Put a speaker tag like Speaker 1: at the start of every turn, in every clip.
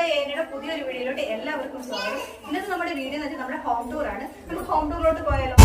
Speaker 1: ഏരിയയുടെ പുതിയൊരു വീഡിയോയിലോട്ട് എല്ലാവർക്കും സ്വാഗതം. ഇന്നത്തെ നമ്മുടെ വീഡിയോ എന്ന് വെച്ചാൽ നമ്മുടെ ഹോം ടൂർ ആണ്. നമുക്ക് ഹോം ടൂറിലോട്ട് പോയാലോ?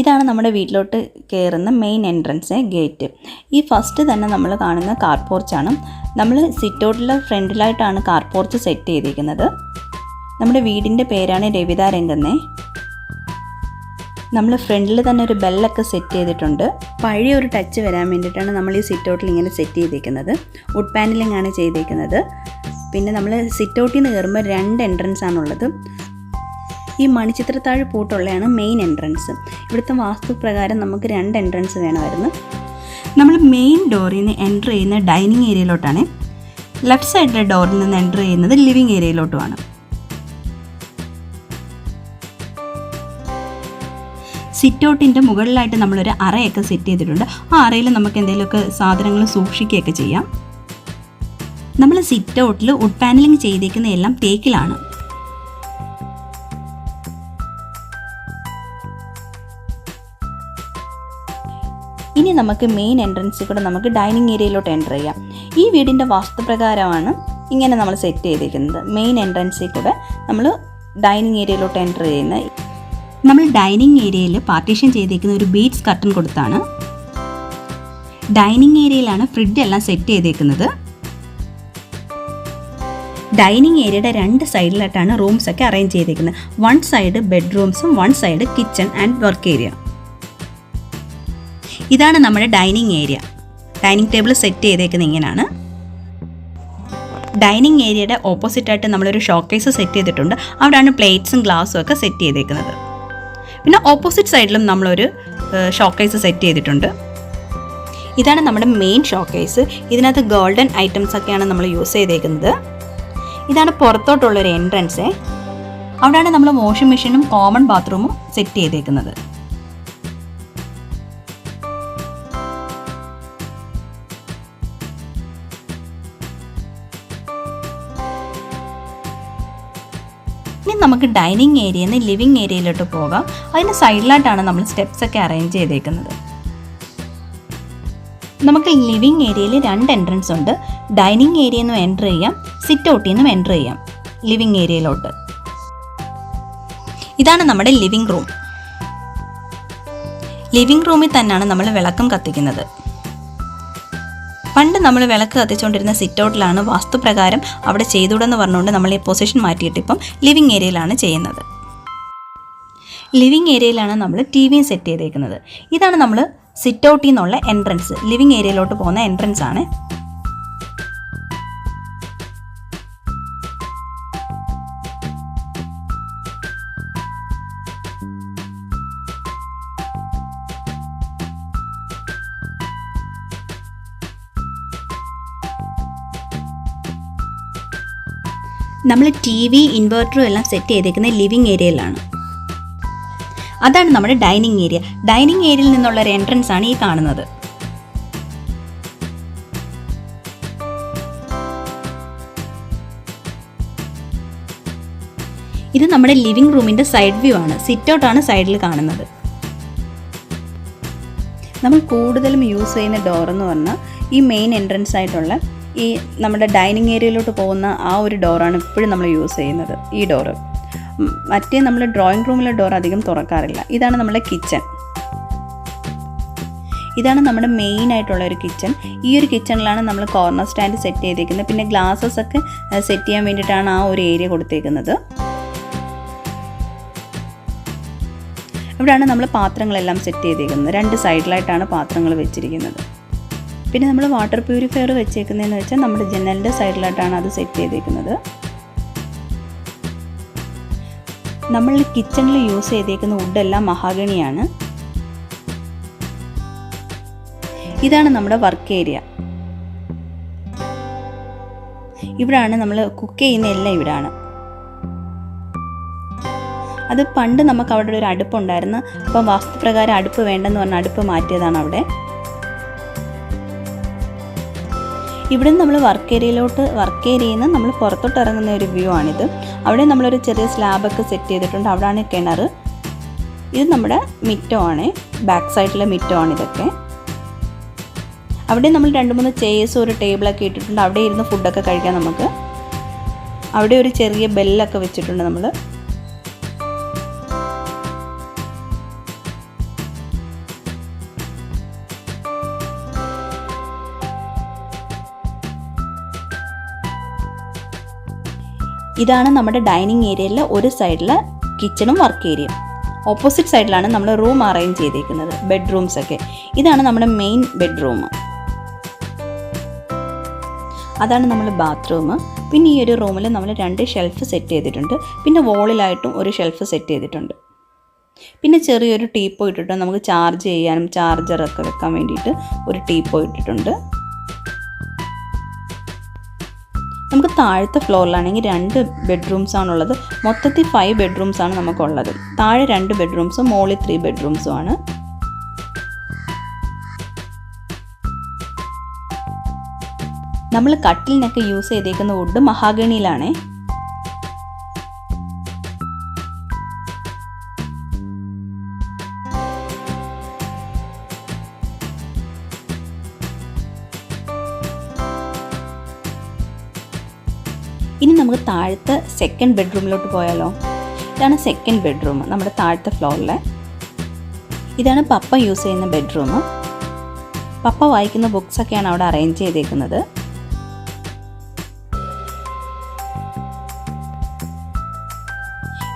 Speaker 2: ഇതാണ് നമ്മുടെ വീട്ടിലോട്ട് കയറുന്ന മെയിൻ എൻട്രൻസ് ഗേറ്റ്. ഈ ഫസ്റ്റ് തന്നെ നമ്മൾ കാണുന്ന കാർ പോർച്ചാണ്. നമ്മൾ സിറ്റൗട്ടിലെ ഫ്രണ്ടിലായിട്ടാണ് കാർ പോർച്ച് സെറ്റ് ചെയ്തിരിക്കുന്നത്. നമ്മുടെ വീടിൻ്റെ പേരാണ് രവിത രംഗന്നേ. നമ്മൾ ഫ്രണ്ടിൽ തന്നെ ഒരു ബെല്ലൊക്കെ സെറ്റ് ചെയ്തിട്ടുണ്ട്. പഴയ ഒരു ടച്ച് വരാൻ വേണ്ടിയിട്ടാണ് നമ്മൾ ഈ സിറ്റൗട്ടിൽ ഇങ്ങനെ സെറ്റ് ചെയ്തിരിക്കുന്നത്. വുഡ് പാനലിംഗ് ആണ് ചെയ്തിരിക്കുന്നത്. പിന്നെ നമ്മൾ സിറ്റൗട്ടിൽ നിന്ന് കയറുമ്പോൾ 2 എൻട്രൻസ് ആണുള്ളത്. ഈ മണിച്ചിത്രത്താഴ് പൂട്ടുള്ളതാണ് മെയിൻ എൻട്രൻസ്. ഇവിടുത്തെ വാസ്തു പ്രകാരം നമുക്ക് 2 എൻട്രൻസ് വേണമായിരുന്നു. നമ്മൾ മെയിൻ ഡോറിൽ നിന്ന് എൻ്റർ ചെയ്യുന്ന ഡൈനിങ് ഏരിയയിലോട്ടാണ്. ലെഫ്റ്റ് സൈഡിലെ ഡോറിൽ നിന്ന് എൻ്റർ ചെയ്യുന്നത് ലിവിങ് ഏരിയയിലോട്ടുമാണ്. സിറ്റൗട്ടിൻ്റെ മുകളിലായിട്ട് നമ്മളൊരു അറയൊക്കെ സെറ്റ് ചെയ്തിട്ടുണ്ട്. ആ അറയിൽ നമുക്ക് എന്തെങ്കിലുമൊക്കെ സാധനങ്ങൾ സൂക്ഷിക്കുകയൊക്കെ ചെയ്യാം. നമ്മൾ സിറ്റൗട്ടിൽ വുഡ് പാനലിംഗ് ചെയ്തേക്കുന്ന എല്ലാം തേക്കിലാണ്. ഇനി നമുക്ക് മെയിൻ എൻട്രൻസിൽ കൂടെ നമുക്ക് ഡൈനിങ് ഏരിയയിലോട്ട് എൻ്റർ ചെയ്യാം. ഈ വീടിൻ്റെ വാസ്തുപ്രകാരമാണ് ഇങ്ങനെ നമ്മൾ സെറ്റ് ചെയ്തിരിക്കുന്നത്. മെയിൻ എൻട്രൻസിൽ കൂടെ നമ്മൾ ഡൈനിങ് ഏരിയയിലോട്ട് എൻ്റർ ചെയ്യുന്നത്. നമ്മൾ ഡൈനിങ് ഏരിയയിൽ പാർട്ടീഷൻ ചെയ്തിരിക്കുന്ന ഒരു ബീഡ്സ് കർട്ടൻ കൊടുത്താണ്. ഡൈനിങ് ഏരിയയിലാണ് ഫ്രിഡ്ജ് എല്ലാം സെറ്റ് ചെയ്തേക്കുന്നത്. ഡൈനിങ് ഏരിയയുടെ 2 സൈഡിലായിട്ടാണ് റൂംസ് ഒക്കെ അറേഞ്ച് ചെയ്തിരിക്കുന്നത്. 1 സൈഡ് ബെഡ്റൂംസും 1 side kitchen and work area. ഇതാണ് നമ്മുടെ dining area. Dining table set ചെയ്തേക്കുന്നത് ഇങ്ങനെയാണ്. ഡൈനിങ് ഏരിയയുടെ ഓപ്പോസിറ്റായിട്ട് നമ്മളൊരു ഷോക്കേസ് സെറ്റ് ചെയ്തിട്ടുണ്ട്. അവിടെയാണ് പ്ലേറ്റ്സും ഗ്ലാസും ഒക്കെ സെറ്റ് ചെയ്തേക്കുന്നത്. പിന്നെ ഓപ്പോസിറ്റ് സൈഡിലും നമ്മളൊരു ഷോക്കേസ് സെറ്റ് ചെയ്തിട്ടുണ്ട്. ഇതാണ് നമ്മുടെ മെയിൻ ഷോക്കേസ്. ഇതിനകത്ത് ഗോൾഡൻ ഐറ്റംസ് ഒക്കെയാണ് നമ്മൾ യൂസ് ചെയ്തേക്കുന്നത്. ഇതാണ് പുറത്തോട്ടുള്ളൊരു എൻട്രൻസ്. അവിടെയാണ് നമ്മൾ വാഷിംഗ് മെഷീനും കോമൺ ബാത്റൂമും സെറ്റ് ചെയ്തേക്കുന്നത്. ഇനി നമുക്ക് ഡൈനിങ് ഏരിയയിൽ നിന്ന് ലിവിങ് ഏരിയയിലോട്ട് പോകാം. അതിന് സൈഡിലായിട്ടാണ് നമ്മൾ സ്റ്റെപ്സ് ഒക്കെ അറേഞ്ച് ചെയ്തേക്കുന്നത്. നമുക്ക് ലിവിങ് ഏരിയയിൽ 2 എൻട്രൻസ് ഉണ്ട്. ഡൈനിങ് ഏരിയയിൽ നിന്നും എൻ്റർ ചെയ്യാം, സിറ്റ് ഔട്ടിൽ നിന്നും എൻ്റർ ചെയ്യാം ലിവിങ് ഏരിയയിലോട്ട്. ഇതാണ് നമ്മുടെ ലിവിങ് റൂം. ലിവിങ് റൂമിൽ തന്നെയാണ് നമ്മൾ വിളക്കും കത്തിക്കുന്നത്. പണ്ട് നമ്മൾ വിളക്ക് കത്തിച്ചുകൊണ്ടിരുന്ന സിറ്റ് ഔട്ടിലാണ്. വാസ്തുപ്രകാരം അവിടെ ചെയ്തുകൂടെന്ന് പറഞ്ഞുകൊണ്ട് നമ്മൾ ഈ പൊസിഷൻ മാറ്റിയിട്ട് ഇപ്പം ലിവിങ് ഏരിയയിലാണ് ചെയ്യുന്നത്. ലിവിങ് ഏരിയയിലാണ് നമ്മൾ TV സെറ്റ് ചെയ്തേക്കുന്നത്. ഇതാണ് നമ്മൾ സിറ്റ് ഔട്ടിൽ നിന്നുള്ള എൻട്രൻസ്. ലിവിങ് ഏരിയയിലോട്ട് പോകുന്ന എൻട്രൻസ് ആണ്. നമ്മൾ TV ഇൻവെർട്ടറും എല്ലാം സെറ്റ് ചെയ്തേക്കുന്നത് ലിവിങ് ഏരിയയിലാണ്. അതാണ് നമ്മുടെ ഡൈനിങ് ഏരിയ. ഡൈനിങ് ഏരിയയിൽ നിന്നുള്ള ഒരു എൻട്രൻസ് ആണ് ഈ കാണുന്നത്. ഇത് നമ്മുടെ ലിവിങ് റൂമിൻ്റെ സൈഡ് വ്യൂ ആണ്. സിറ്റ് ഔട്ടാണ് സൈഡിൽ കാണുന്നത്. നമ്മൾ കൂടുതലും യൂസ് ചെയ്യുന്ന ഡോർ എന്ന് പറഞ്ഞാൽ ഈ മെയിൻ എൻട്രൻസ് ആയിട്ടുള്ള ഈ നമ്മുടെ ഡൈനിങ് ഏരിയയിലോട്ട് പോകുന്ന ആ ഒരു ഡോറാണ് ഇപ്പോഴും നമ്മൾ യൂസ് ചെയ്യുന്നത്. ഈ ഡോറ് മറ്റേ നമ്മൾ ഡ്രോയിങ് റൂമിലെ ഡോർ അധികം തുറക്കാറില്ല. ഇതാണ് നമ്മുടെ കിച്ചൺ. ഇതാണ് നമ്മുടെ മെയിൻ ആയിട്ടുള്ള ഒരു കിച്ചൺ. ഈ ഒരു കിച്ചണിലാണ് നമ്മൾ കോർണർ സ്റ്റാൻഡ് സെറ്റ് ചെയ്തേക്കുന്നത്. പിന്നെ ഗ്ലാസസ് ഒക്കെ സെറ്റ് ചെയ്യാൻ വേണ്ടിയിട്ടാണ് ആ ഒരു ഏരിയ കൊടുത്തേക്കുന്നത്. ഇവിടെയാണ് നമ്മൾ പാത്രങ്ങളെല്ലാം സെറ്റ് ചെയ്തേക്കുന്നത്. 2 സൈഡിലായിട്ടാണ് പാത്രങ്ങൾ വെച്ചിരിക്കുന്നത്. പിന്നെ നമ്മൾ വാട്ടർ പ്യൂരിഫയർ വെച്ചേക്കുന്നതെന്ന് വെച്ചാൽ നമ്മുടെ ജനലിൻ്റെ സൈഡിലായിട്ടാണ് അത് സെറ്റ് ചെയ്തേക്കുന്നത്. നമ്മൾ കിച്ചണിൽ യൂസ് ചെയ്തേക്കുന്ന വുഡെല്ലാം മഹാഗണിയാണ്. ഇതാണ് നമ്മുടെ വർക്ക് ഏരിയ. ഇവിടാണ് നമ്മൾ കുക്ക് ചെയ്യുന്ന എല്ലാം ഇവിടാണ്. അത് പണ്ട് നമുക്ക് അവിടെ ഒരു അടുപ്പുണ്ടായിരുന്നു. അപ്പം വാസ്തുപ്രകാരം അടുപ്പ് വേണ്ടെന്ന് പറഞ്ഞാൽ അടുപ്പ് മാറ്റിയതാണ് അവിടെ. ഇവിടെ നിന്ന് നമ്മൾ വർക്ക് ഏരിയയിൽ നിന്ന് നമ്മൾ പുറത്തോട്ട് ഇറങ്ങുന്ന ഒരു വ്യൂ ആണിത്. അവിടെ നമ്മളൊരു ചെറിയ സ്ലാബൊക്കെ സെറ്റ് ചെയ്തിട്ടുണ്ട്. അവിടെയാണ് കിണർ. ഇത് നമ്മുടെ മിറ്റമാണ്, ബാക്ക് സൈഡിലെ മിറ്റമാണ് ഇതൊക്കെ. അവിടെ നമ്മൾ 2-3 ചെയേഴ്സ് ഒരു ടേബിളൊക്കെ ഇട്ടിട്ടുണ്ട്. അവിടെ ഇരുന്ന് ഫുഡൊക്കെ കഴിക്കാം നമുക്ക്. അവിടെ ഒരു ചെറിയ ബെല്ലൊക്കെ വെച്ചിട്ടുണ്ട് നമ്മൾ. ഇതാണ് നമ്മുടെ ഡൈനിങ് ഏരിയയിലെ ഒരു സൈഡിലെ കിച്ചണും വർക്ക് ഏരിയയും. ഓപ്പോസിറ്റ് സൈഡിലാണ് നമ്മൾ റൂം അറേഞ്ച് ചെയ്തേക്കുന്നത്, ബെഡ്റൂംസ് ഒക്കെ. ഇതാണ് നമ്മുടെ മെയിൻ ബെഡ്റൂം. അതാണ് നമ്മൾ ബാത്റൂം. പിന്നെ ഈ ഒരു റൂമിൽ നമ്മൾ 2 ഷെൽഫ് സെറ്റ് ചെയ്തിട്ടുണ്ട്. പിന്നെ വോളിലായിട്ടും ഒരു ഷെൽഫ് സെറ്റ് ചെയ്തിട്ടുണ്ട്. പിന്നെ ചെറിയൊരു ടീപ്പോ ഇട്ടിട്ട് നമുക്ക് ചാർജ് ചെയ്യാനും ചാർജറൊക്കെ വെക്കാൻ വേണ്ടിയിട്ട് ഒരു ടീപ്പോ ഇട്ടിട്ടുണ്ട്. നമുക്ക് താഴത്തെ ഫ്ലോറിലാണെങ്കിൽ 2 ബെഡ്റൂംസാണുള്ളത്. മൊത്തത്തിൽ 5 ബെഡ്റൂംസാണ് നമുക്കുള്ളത്. താഴെ 2 ബെഡ്റൂംസും മുകളിൽ 3 ബെഡ്റൂംസും ആണ്. നമ്മൾ കട്ടിലിനൊക്കെ യൂസ് ചെയ്തേക്കുന്ന വുഡ് മഹാഗണിയിലാണേ. ഇനി നമുക്ക് താഴത്തെ സെക്കൻഡ് ബെഡ്റൂമിലോട്ട് പോയാലോ. ഇതാണ് സെക്കൻഡ് ബെഡ്റൂം, നമ്മുടെ താഴത്തെ ഫ്ലോറിലെ. ഇതാണ് പപ്പ യൂസ് ചെയ്യുന്ന ബെഡ്റൂം. പപ്പ വായിക്കുന്ന ബുക്സൊക്കെയാണ് അവിടെ അറേഞ്ച് ചെയ്തേക്കുന്നത്.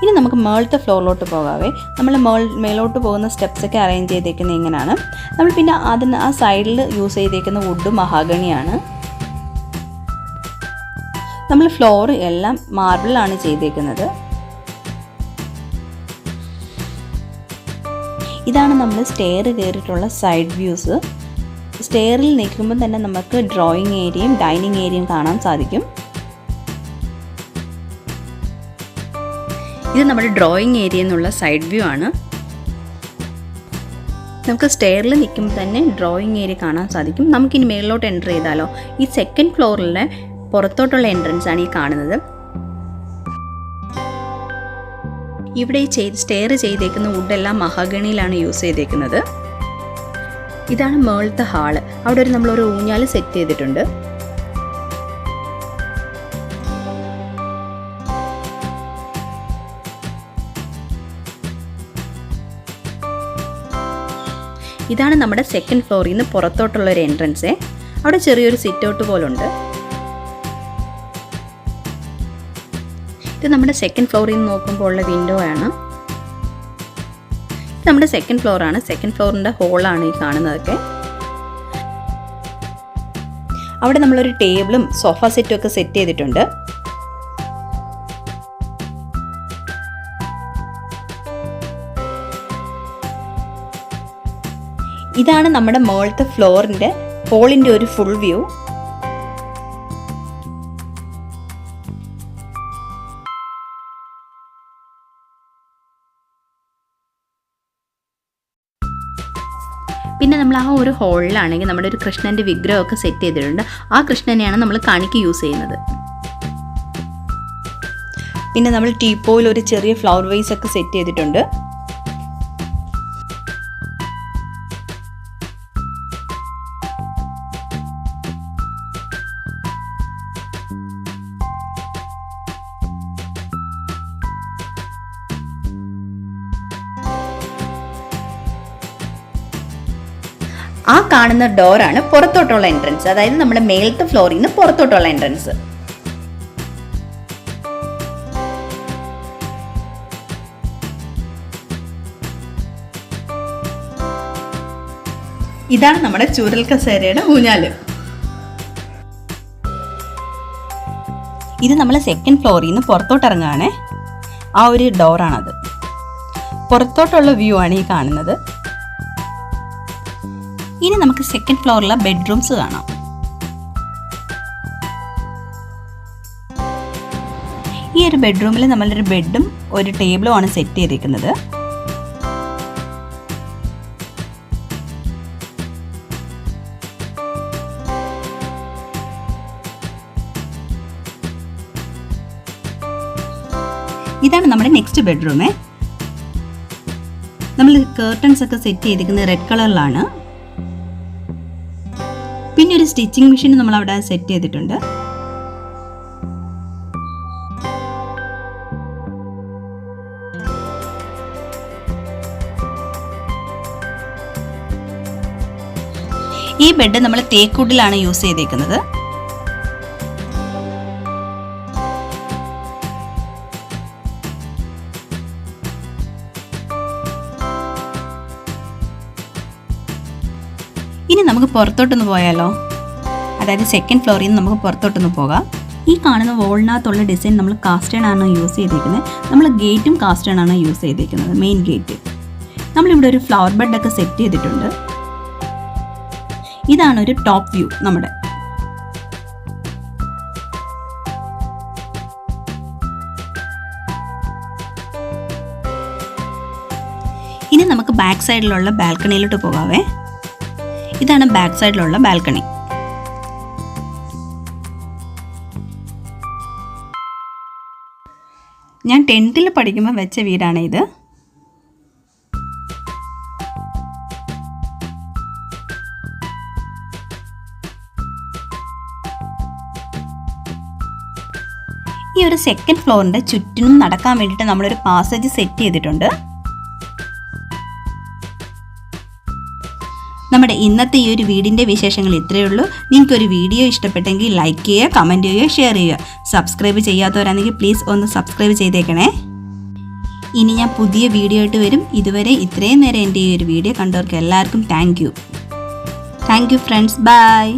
Speaker 2: ഇനി നമുക്ക് മേളത്തെ ഫ്ലോറിലോട്ട് പോകാവേ. നമ്മൾ മേലോട്ട് പോകുന്ന സ്റ്റെപ്സൊക്കെ അറേഞ്ച് ചെയ്തേക്കുന്നത് ഇങ്ങനെയാണ്. നമ്മൾ പിന്നെ അതിന് ആ സൈഡിൽ യൂസ് ചെയ്തേക്കുന്ന വുഡ് മഹാഗണിയാണ്. നമ്മൾ ഫ്ലോർ എല്ലാം മാർബിളാണ് ചെയ്തേക്കുന്നത്. ഇതാണ് നമ്മൾ സ്റ്റെയർ കയറിയിട്ടുള്ള സൈഡ് വ്യൂസ്. സ്റ്റെയറിൽ നിൽക്കുമ്പോൾ തന്നെ നമുക്ക് ഡ്രോയിങ് ഏരിയയും ഡൈനിങ് ഏരിയയും കാണാൻ സാധിക്കും. ഇത് നമ്മുടെ ഡ്രോയിങ് ഏരിയ എന്നുള്ള സൈഡ് വ്യൂ ആണ്. നമുക്ക് സ്റ്റെയറിൽ നിൽക്കുമ്പോൾ തന്നെ ഡ്രോയിങ് ഏരിയ കാണാൻ സാധിക്കും. നമുക്കിനി മേളിലോട്ട് എൻ്റർ ചെയ്താലോ. ഈ സെക്കൻഡ് ഫ്ലോറിലെ പുറത്തോട്ടുള്ള എൻട്രൻസ് ആണ് ഈ കാണുന്നത്. ഇവിടെ ഈ സ്റ്റെയർ ചെയ്തേക്കുന്ന വുഡെല്ലാം മഹാഗണിയിലാണ് യൂസ് ചെയ്തേക്കുന്നത്. ഇതാണ് മേളത്തെ ഹാള്. അവിടെ നമ്മളൊരു ഊഞ്ഞാൽ സെറ്റ് ചെയ്തിട്ടുണ്ട്. ഇതാണ് നമ്മുടെ സെക്കൻഡ് ഫ്ലോറിൽ നിന്ന് പുറത്തോട്ടുള്ള ഒരു എൻട്രൻസ്. അവിടെ ചെറിയൊരു സിറ്റ് ഔട്ട് പോലുണ്ട്. ഇത് നമ്മുടെ സെക്കൻഡ് ഫ്ലോറിൽ നിന്ന് നോക്കുമ്പോൾ ഉള്ള വിൻഡോ ആണ്. ഇത് നമ്മുടെ സെക്കൻഡ് ഫ്ലോറാണ്. സെക്കൻഡ് ഫ്ലോറിൻ്റെ ഹോളാണ് ഈ കാണുന്നതൊക്കെ. അവിടെ നമ്മളൊരു ടേബിളും സോഫ സെറ്റും ഒക്കെ സെറ്റ് ചെയ്തിട്ടുണ്ട്. ഇതാണ് നമ്മുടെ മുകളിലത്തെ ഫ്ലോറിൻ്റെ ഹോളിൻ്റെ ഒരു ഫുൾ വ്യൂ. പിന്നെ നമ്മൾ ആ ഒരു ഹോളിലാണെങ്കിൽ നമ്മുടെ ഒരു കൃഷ്ണൻ്റെ വിഗ്രഹമൊക്കെ സെറ്റ് ചെയ്തിട്ടുണ്ട്. ആ കൃഷ്ണനെയാണ് നമ്മൾ കാണിക്ക് യൂസ് ചെയ്യുന്നത്. പിന്നെ നമ്മൾ ടീപ്പോയിൽ ഒരു ചെറിയ ഫ്ലവർ വേസ് ഒക്കെ സെറ്റ് ചെയ്തിട്ടുണ്ട്. ആ കാണുന്ന ഡോറാണ് പുറത്തോട്ടുള്ള എൻട്രൻസ്. അതായത് നമ്മുടെ മേലത്തെ ഫ്ലോറിൽ നിന്ന് പുറത്തോട്ടുള്ള എൻട്രൻസ്. ഇതാണ് നമ്മുടെ ചൂരൽ കസേരയുടെ ഊഞ്ഞാല്. ഇത് നമ്മൾ സെക്കൻഡ് ഫ്ലോറിൽ നിന്ന് പുറത്തോട്ട് ഇറങ്ങുകയാണേ. ആ ഒരു ഡോറാണത്. പുറത്തോട്ടുള്ള വ്യൂ ആണ് ഈ കാണുന്നത്. ഇനി നമുക്ക് സെക്കൻഡ് ഫ്ലോറിലെ ബെഡ്റൂംസ് കാണാം. ഈ ഒരു ബെഡ്റൂമിൽ നമ്മളൊരു ബെഡും ഒരു ടേബിളും ആണ് സെറ്റ് ചെയ്തിരിക്കുന്നത്. ഇതാണ് നമ്മുടെ നെക്സ്റ്റ് ബെഡ്റൂമേ. നമ്മൾ കേർട്ടൻസ് ഒക്കെ സെറ്റ് ചെയ്തിരിക്കുന്നത് റെഡ് കളറിലാണ്. പിന്നെ ഒരു സ്റ്റിച്ചിങ് മെഷീൻ നമ്മൾ അവിടെ സെറ്റ് ചെയ്തിട്ടുണ്ട്. ഈ ബെഡ് നമ്മൾ തേക്കുഡിലാണ് യൂസ് ചെയ്തേക്കുന്നത്. ഇനി നമുക്ക് പുറത്തോട്ടൊന്ന് പോയാലോ? അതായത് സെക്കൻഡ് ഫ്ലോറിൽ നിന്ന് നമുക്ക് പുറത്തോട്ടൊന്ന് പോകാം. ഈ കാണുന്ന വോളിനകത്തുള്ള ഡിസൈൻ നമ്മൾ കാസ്റ്റേൺ ആണ് യൂസ് ചെയ്തിരിക്കുന്നത്. നമ്മൾ ഗേറ്റും കാസ്റ്റേൺ ആണ് യൂസ് ചെയ്തിരിക്കുന്നത്, മെയിൻ ഗേറ്റ്. നമ്മളിവിടെ ഒരു ഫ്ലവർ ബെഡൊക്കെ സെറ്റ് ചെയ്തിട്ടുണ്ട്. ഇതാണ് ഒരു ടോപ്പ് വ്യൂ നമ്മുടെ. ഇനി നമുക്ക് ബാക്ക് സൈഡിലുള്ള ബാൽക്കണിയിലോട്ട് പോകാവേ. ഇതാണ് ബാക്ക് സൈഡിലുള്ള ബാൽക്കണി. ഞാൻ 10th പഠിക്കുമ്പോൾ വെച്ച വീടാണ് ഇത്. ഈ ഒരു സെക്കൻഡ് ഫ്ലോറിൻ്റെ ചുറ്റിനും നടക്കാൻ വേണ്ടിയിട്ട് നമ്മളൊരു പാസേജ് സെറ്റ് ചെയ്തിട്ടുണ്ട്. നമ്മുടെ ഇന്നത്തെ ഈ ഒരു വീടിൻ്റെ വിശേഷങ്ങൾ ഇത്രയേ ഉള്ളൂ. നിങ്ങൾക്കൊരു വീഡിയോ ഇഷ്ടപ്പെട്ടെങ്കിൽ ലൈക്ക് ചെയ്യുക, കമൻറ്റ് ചെയ്യുക, ഷെയർ ചെയ്യുക. സബ്സ്ക്രൈബ് ചെയ്യാത്തവരാണെങ്കിൽ പ്ലീസ് ഒന്ന് സബ്സ്ക്രൈബ് ചെയ്തേക്കണേ. ഇനി ഞാൻ പുതിയ വീഡിയോ ആയിട്ട് വരും. ഇതുവരെ ഇത്രയും നേരം എൻ്റെ ഈ ഒരു വീഡിയോ കണ്ടവർക്ക് എല്ലാവർക്കും താങ്ക് യു ഫ്രണ്ട്സ്. ബൈ.